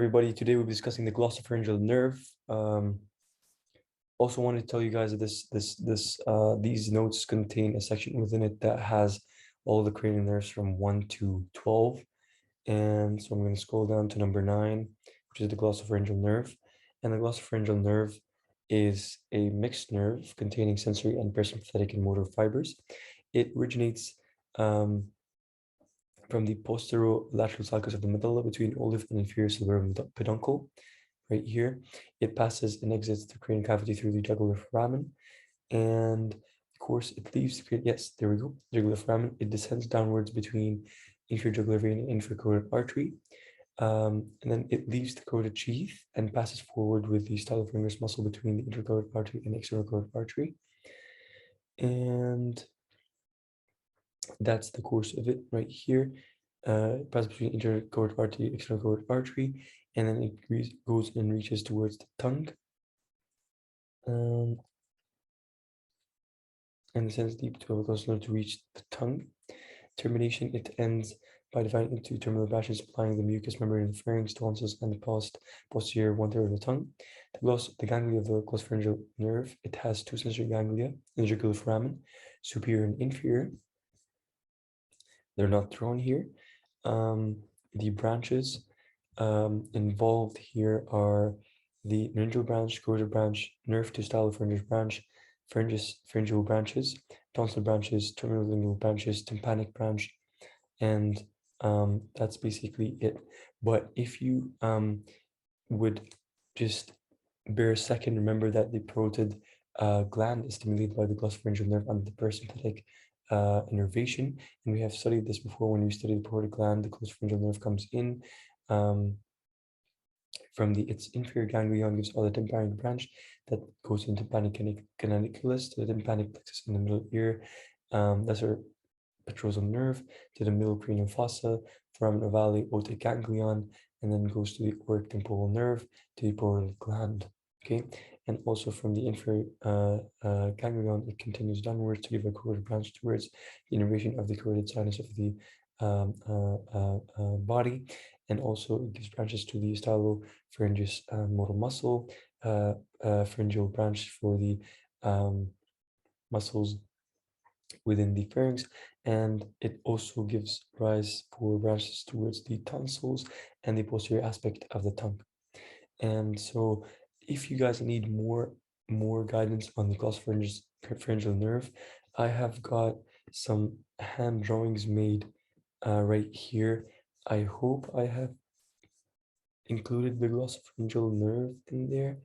everybody. Today we'll be discussing the glossopharyngeal nerve. Also wanted to tell you guys that these notes contain a section within it that has all the cranial nerves from 1 to 12. And so I'm going to scroll down to number 9, which is the glossopharyngeal nerve. And the glossopharyngeal nerve is a mixed nerve containing sensory and parasympathetic and motor fibers. It originates from the posterolateral sulcus of the medulla between olive and inferior cerebral peduncle, right here. It passes and exits the cranial cavity through the jugular foramen, and of course it leaves the yes, there we go, jugular foramen. It descends downwards between inferior jugular vein and inferior carotid artery, and then it leaves the carotid sheath and passes forward with the stylopharyngeus muscle between the intercarotid artery and external carotid artery, and that's the course of it right here. It passes between intercarotid artery, external carotid artery, and then it goes and reaches towards the tongue. And descends deep to a close to reach the tongue. Termination, it ends by dividing into terminal branches, supplying the mucous membrane, the pharynx, tonsils, and the posterior 1/3 of the tongue. The ganglia of the glossopharyngeal nerve, it has 2 sensory ganglia in the jugular foramen, superior and inferior. They're not drawn here. The branches involved here are the laryngeal branch, carotid branch, nerve to stylopharyngeus branch, pharyngeal branches, tonsil branches, terminal lingual branches, tympanic branch, and that's basically it. But if you would just bear a second, remember that the parotid gland is stimulated by the glossopharyngeal nerve under the parasympathetic innervation, and we have studied this before. When we study the parotid gland, the glossopharyngeal nerve comes in from its inferior ganglion, gives all the tympanic branch that goes into tympanic canalicularis to the tympanic plexus in the middle ear. That's our petrosal nerve, to the middle cranial fossa, foramen ovale, otic ganglion, and then goes to the auric temporal nerve to the parotid gland. Okay, and also from the inferior ganglion, it continues downwards to give a carotid branch towards the innervation of the carotid sinus of the body, and also it gives branches to the stylopharyngeus motor muscle, pharyngeal branch for the muscles within the pharynx, and it also gives rise for branches towards the tonsils and the posterior aspect of the tongue. And so if you guys need more guidance on the glossopharyngeal nerve, I have got some hand drawings made right here. I hope I have included the glossopharyngeal nerve in there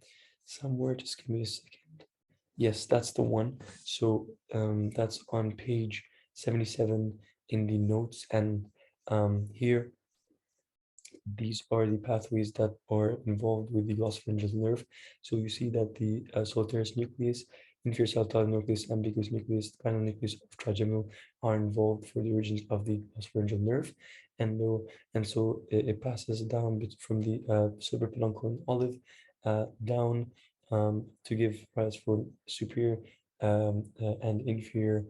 somewhere. Just give me a second. Yes, that's the one. So that's on page 77 in the notes, and here these are the pathways that are involved with the glossopharyngeal nerve. So you see that the solitarius nucleus, inferior saltatory nucleus, ambiguous nucleus, spinal nucleus of trigeminal are involved for the origins of the glossopharyngeal nerve, and so it passes down from the cerebral peduncle and olive down to give rise for superior and inferior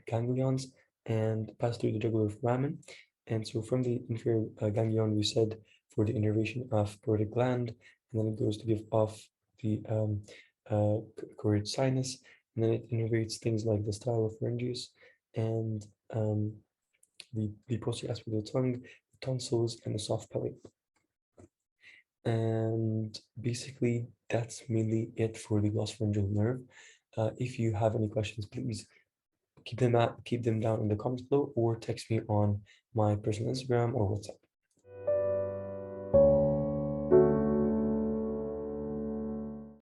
ganglions, and pass through the jugular foramen. And so from the inferior ganglion, we said for the innervation of parotid gland, and then it goes to give off the carotid sinus, and then it innervates things like the stylopharyngeus and the posterior aspect of the tongue, the tonsils, and the soft palate. And basically, that's mainly it for the glossopharyngeal nerve. If you have any questions, please keep them down in the comments below, or text me on my personal Instagram or WhatsApp.